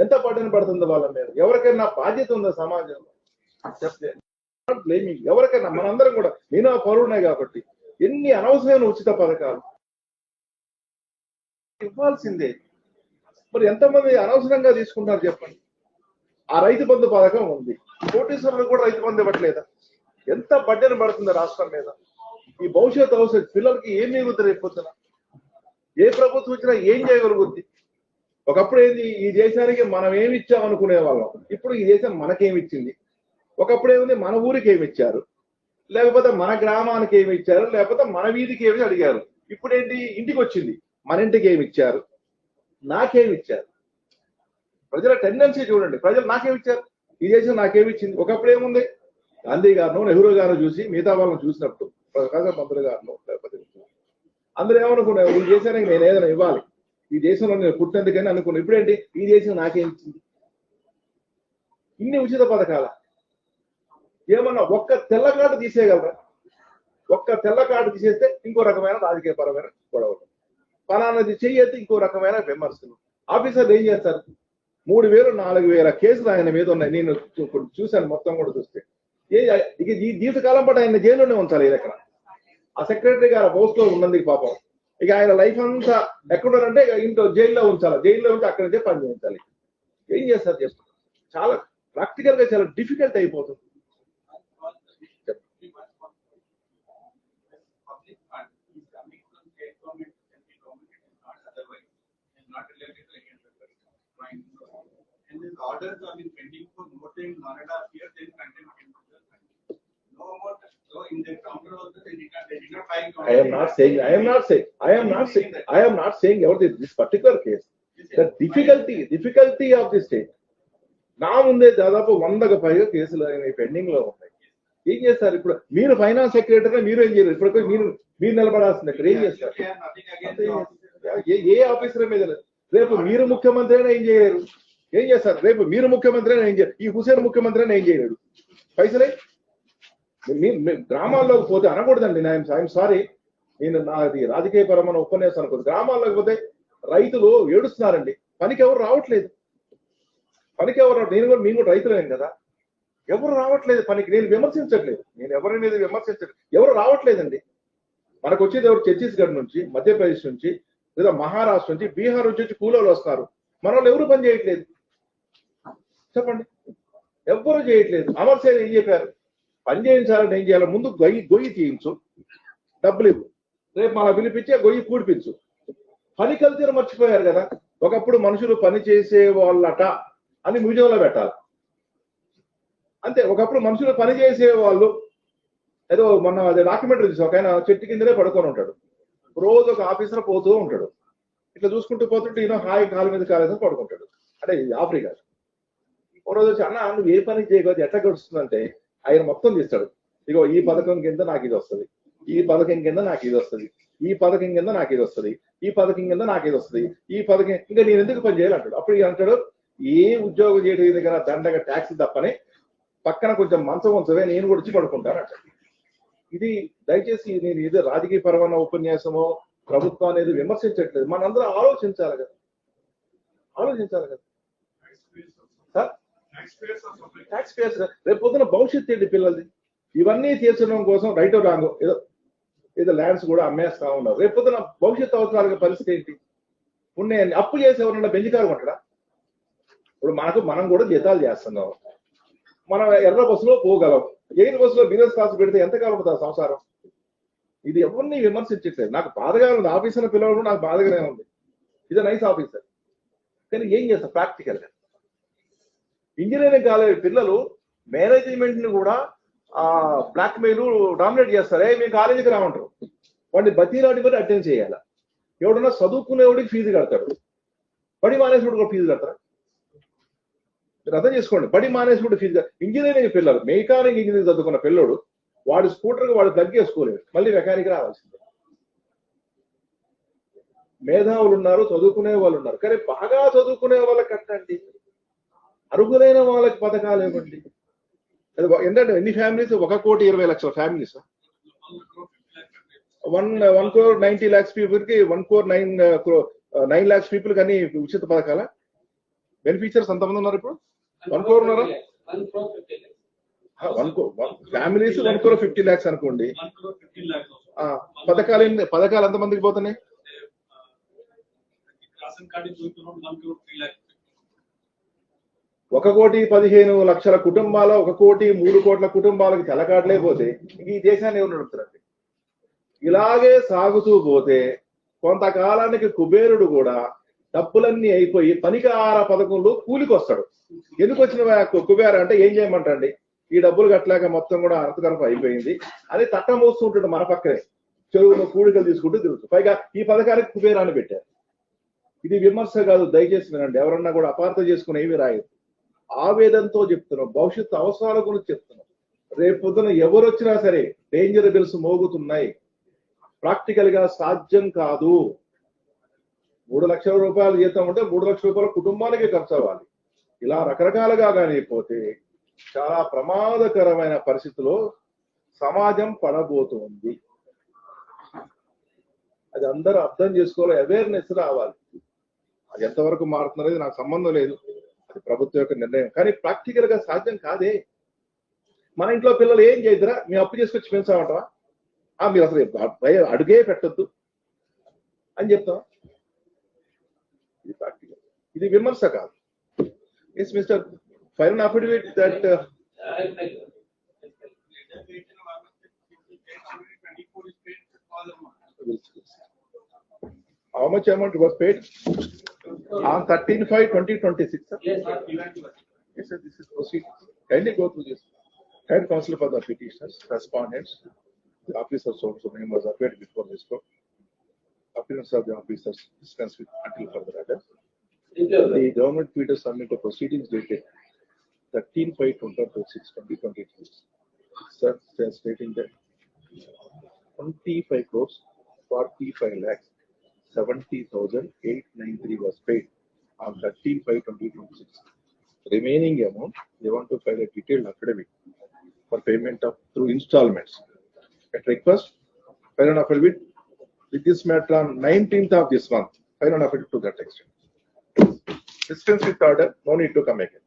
ఎంత పడిన పడుతుందో వాళ్ళ మీద? ఎవరికైనా బాధ్యత ఉందా సమాజంలో? చెప్తే బ్లేమింగ్ ఎవరికైనా, మనందరం కూడా, నేను ఆ పౌరుడే కాబట్టి ఎన్ని అనవసరమైన ఉచిత పథకాలు ఇవ్వాల్సిందే. మరి ఎంతమంది అనవసరంగా తీసుకుంటారు చెప్పండి? ఆ రైతు బంధు పథకం ఉంది, కోటీశ్వరులు కూడా రైతు బంధు ఇవ్వట్లేదా? ఎంత బడ్డెన పడుతుంది రాష్ట్రం మీద? ఈ భవిష్యత్తు పిల్లలకి ఏం మిగులుతుంది రేపు పొద్దున? ఏ ప్రభుత్వం వచ్చినా ఏం చేయగలుగుద్ది? ఒకప్పుడు ఏంది, ఈ దేశానికి మనం ఏమి ఇచ్చాం అనుకునే వాళ్ళం, ఇప్పుడు ఈ దేశం మనకేమిచ్చింది. ఒకప్పుడు ఏముంది, మన ఊరికి ఏమి ఇచ్చారు, లేకపోతే మన గ్రామానికి ఏమి ఇచ్చారు, లేకపోతే మన వీధికి ఏమి అడిగారు. ఇప్పుడు ఏంటి, ఇంటికి వచ్చింది, మన ఇంటికి ఏమి ఇచ్చారు, నాకేమి ఇచ్చారు. ప్రజల టెండెన్సీ చూడండి, ప్రజలు నాకేమి ఇచ్చారు, ఈ దేశం నాకేమి ఇచ్చింది. ఒకప్పుడు ఏముంది, గాంధీ గారిను, నెహ్రూ గారు చూసి మిగతా వాళ్ళని చూసినప్పుడు, ప్రకాశం పంతులు గారిను, లేకపోతే అందరూ ఏమనుకున్నారు, ఈ దేశానికి నేను ఏదైనా ఇవ్వాలి, ఈ దేశంలో నేను పుట్టినందుకని అనుకున్నాను. ఇప్పుడేంటి, ఈ దేశం నాకేం ఇచ్చింది? ఇన్ని ఉచిత పథకాల? ఏమన్నా ఒక్క తెల్ల కార్డు తీసేయగలరా? ఒక్క తెల్ల కార్డు తీసేస్తే ఇంకో రకమైన రాజకీయ పరమైన గొడవలు, ఫలానాది చెయ్యొద్దు ఇంకో రకమైన విమర్శలు. ఆఫీసర్లు ఏం చేస్తారు? 3000 4000 కేసులు ఆయన మీద ఉన్నాయి. నేను చూశాను, మొత్తం కూడా చూస్తే ఇక ఈ జీవితకాలం పాటు ఆయన జైల్లోనే ఉంచాలి. ఇది ఎక్కడ ఆ సెక్రటరీ గారు పోస్ట్ లో ఉన్నందుకు పాపం ఇక ఆయన లైఫ్ అంతా ఎక్కడున్నారంటే ఇంట్లో జైల్లో ఉంచాలి, జైల్లో ఉంచి అక్కడి నుంచే పని చేయించాలి. ఏం చేస్తారు చెప్పు? చాలా ప్రాక్టికల్ గా చాలా డిఫికల్ట్ అయిపోతుంది. Orders have been pending for more than 1.5 years. Then contempt. No more. So in the counter also they did not file. I am not saying about this particular case. The difficulty of the state. నా ముందే దాదాపు 100కు పైగా కేసులు pending లో ఉన్నాయి. ఏం చేస్తారు ఇప్పుడు? మీరు ఫైనాన్స్ సెక్రటరీ, మీరు ఏం చేయరు? ఇప్పుడు మీరు నిలబడాల్సింది ఇక్కడ ఏం చేస్తారు? ఏ ఆఫీసర్ మీద? రేపు మీరు ముఖ్యమంత్రి అయినా ఏం చేయలేరు. ఏం చేస్తారు? రేపు మీరు ముఖ్యమంత్రి అయినా ఏం చేయరు. ఈ హుసేన్ ముఖ్యమంత్రి అయినా ఏం చేయలేడు. పైసలే గ్రామాల్లోకి పోతే అనకూడదండి. ఐఎమ్ సారీ, నేను నాది రాజకీయ పరమైన ఉపన్యాసం అనుకోదు. గ్రామాల్లోకి పోతే రైతులు ఏడుస్తున్నారండి, పనికి ఎవరు రావట్లేదు. పనికి ఎవరు మేము కూడా రైతులేం కదా, ఎవరు రావట్లేదు పనికి. నేను విమర్శించట్లేదు, నేను ఎవరి మీద విమర్శించట్లేదు, ఎవరు రావట్లేదండి. మనకు వచ్చేది ఎవరు? ఛత్తీస్గఢ్ నుంచి, మధ్యప్రదేశ్ నుంచి, లేదా మహారాష్ట్ర నుంచి, బీహార్ నుంచి కూలోళ్ళు వస్తున్నారు. మన వాళ్ళు ఎవరు పని చేయట్లేదు చెప్పండి, ఎవ్వరూ చేయట్లేదు. అమర్ సేన్ ఏం చెప్పారు? పని చేయించాలని ఏం చేయాలి? ముందు గొయ్యి తీయించు, డబ్బులు ఇవ్వు, రేపు మన పిలిపించి గొయ్యి కూడిపించు. పని కల్తీని మర్చిపోయారు కదా. ఒకప్పుడు మనుషులు పని చేసే వాళ్ళట అని మ్యూజియంలో పెట్టాలి అంతే. ఒకప్పుడు మనుషులు పని చేసే వాళ్ళు ఏదో మొన్న అదే డాక్యుమెంటరీ చూసి ఒక ఆయన చెట్టు కిందనే పడుకొని ఉంటాడు, రోజు ఒక ఆఫీసర్ పోతూ ఉంటాడు, ఇట్లా చూసుకుంటూ పోతుంటే ఈయన హాయి కాలు మీద కాలేదని పడుకుంటాడు. అంటే ఆఫ్రికా. ఓ రోజు వచ్చి, అన్న నువ్వు ఏ పని చేయకపోతే ఎట్లా గడుస్తుందంటే ఆయన మొత్తం తీస్తాడు. ఇగో ఈ పథకం కింద నాకు ఇది వస్తుంది, ఈ పథకం కింద నాకు ఇది వస్తుంది, ఈ పథకం కింద నాకు ఇది వస్తుంది, ఈ పథకం కింద నాకు ఇది వస్తుంది, ఈ పథకం ఇంకా నేను ఎందుకు పని చేయాలంటాడు. అప్పుడు అంటాడు, ఏ ఉద్యోగం చేయడం దగ్గర దండగా ట్యాక్స్ తప్పని పక్కన కొంచెం మంచం ఉంచవే, నేను కూడా వచ్చి పడుకుంటాను అంటాడు. ఇది దయచేసి నేను ఏదో రాజకీయ పరమైన ఉపన్యాసమో ప్రభుత్వం అనేది విమర్శించట్లేదు, మనందరూ ఆలోచించాలి కదా, ఆలోచించాలి కదా సార్. ట్యాక్స్ పేయర్స్ రేపు పొద్దున భవిష్యత్తు ఏంటి పిల్లలది? ఇవన్నీ తీర్చడం కోసం రైట్ రాంగో ఏదో ల్యాండ్స్ కూడా అమ్మేస్తా ఉన్నారు. రేపు పొద్దున భవిష్యత్తు అవసరాల పరిస్థితి ఏంటి? ఉన్నాయని అప్పు చేసి ఎవరన్నా బెంజికారు ఉంటాడా? ఇప్పుడు మనం కూడా జీతాలు చేస్తున్నాం, మనం ఎర్ర బస్సులో పోగలం, ఎయిర్ బస్సులో బిజినెస్ క్లాస్ పెడితే ఎంతకాలం ఉంటుంది సంసారం? ఇది ఎవరిని విమర్శించట్లేదు. నాకు బాధగా ఉంది, ఆఫీసర్ పిలవడం నాకు బాధగానే ఉంది. ఇది నైస్ ఆఫీసర్, కానీ ఏం చేస్తారు ప్రాక్టికల్ గా? ఇంజనీరింగ్ కాలేజ్ పిల్లలు మేనేజ్మెంట్ ని కూడా బ్లాక్ మెయిల్ డామినేట్ చేస్తారు. మేము కాలేజీకి రామంటారు, వాడిని బతీలాడి మరి అటెండ్ చేయాలి. ఎవడన్నా చదువుకునేవాడికి ఫీజు కడతాడు, బడి మానేసుడు కూడా ఫీజు కడతారా? మీరు అర్థం చేసుకోండి, బడి మానేసుడు ఫీజు. ఇంజనీరింగ్ పిల్లలు, మెకానిక్ ఇంజనీరింగ్ చదువుకున్న పిల్లడు వాడి స్కూటర్కి వాడు తగ్గేసుకోలేడు, మళ్ళీ మెకానిక్ రావాల్సిందే. మేధావులు ఉన్నారు, చదువుకునే వాళ్ళు ఉన్నారు, కానీ బాగా చదువుకునే వాళ్ళకి కట్టండి, అర్హులైన వాళ్ళకి పథకాలు ఇవ్వండి. ఏంటంటే ఎన్ని ఫ్యామిలీస్? 1,20,00,000 ఫ్యామిలీస్, 1,90,00,000 పీపుల్ కి 1,09 lakhs పీపుల్ కానీ ఉచిత పథకాల? బెనిఫిషియర్స్ ఎంతమంది ఉన్నారు ఇప్పుడు? 1 crore ఉన్నారా? 1 crore 50 lakhs. 1 crore families 1 crore 50 lakhs అనుకోండి. 1 crore 15 lakhs. పథకాలు ఎంతమందికి పోతున్నాయి? రేషన్ కార్డు చూస్తున్నాం 1 crore 3 lakhs. 1,15,00,000 కుటుంబాల 1,03 కోట్ల కుటుంబాలకు తెలకాట్లే పోతే ఈ దేశాన్ని ఎవరు నడుపుతారండి? ఇలాగే సాగుతూ పోతే కొంతకాలానికి కుబేరుడు కూడా డబ్బులన్నీ అయిపోయి పనికార పథకంలో కూలికొస్తాడు. ఎందుకు వచ్చిన కుబేర అంటే ఏం చేయమంటండి, ఈ డబ్బులు కట్టలేక మొత్తం కూడా అర్థకరప అయిపోయింది అని తట్ట మోస్తుంటాడు మన పక్కనే, చెరువులో కూడికలు తీసుకుంటూ తిరుగుతుంది. పైగా ఈ పథకానికి కుబేరాన్ని పెట్టారు. ఇది విమర్శ కాదు, దయచేసి వినండి. ఎవరన్నా కూడా అపార్థం చేసుకుని ఏమీ రాయదు. ఆవేదనతో చెప్తున్నాం, భవిష్యత్తు అవసరాల గురించి చెప్తున్నాం. రేపు పొద్దున ఎవరు వచ్చినా సరే డేంజర్ బిల్స్ మోగుతున్నాయి. ప్రాక్టికల్ గా సాధ్యం కాదు. 3 లక్షల రూపాయలు జీతం ఉంటే 3 లక్షల రూపాయల కుటుంబానికి ఖర్చు అవ్వాలి. ఇలా రకరకాలుగా కానీ పోతే చాలా ప్రమాదకరమైన పరిస్థితిలో సమాజం పడబోతుంది. అది అందరూ అర్థం చేసుకోవాలి, అవేర్నెస్ రావాలి. అది ఎంతవరకు మారుతున్నది నాకు సంబంధం లేదు, అది ప్రభుత్వం యొక్క నిర్ణయం. కానీ ప్రాక్టికల్ గా సాధ్యం కాదే. మన ఇంట్లో పిల్లలు ఏం చేద్దరా, మేము అప్పు చేసుకొచ్చి పెంచామంటావా? మీరు అసలు అడుగే పెట్టద్దు అని చెప్తాం. ఇది ప్రాక్టికల్, ఇది విమర్శ కాదు. Yes mister file an affidavit that how much amount was paid on 13/5/2026, sir? Yes, sir. Yes, sir, this is proceedings. Kindly go through this. Head counsel for the petitioners, respondents, the officers also members appeared before this court. Appearance of the officers dispense with until further order. The government Peter submit the proceedings dated 13/5/2026, sir, stating that 25 crores 45 lakhs 70,893 was paid on 13/5/2026. Remaining amount, they want to file a detailed affidavit for payment of through installments. At request, file an affidavit with this matter on 19th of this month. File an affidavit to that extent. Dispense with order, no need to come again.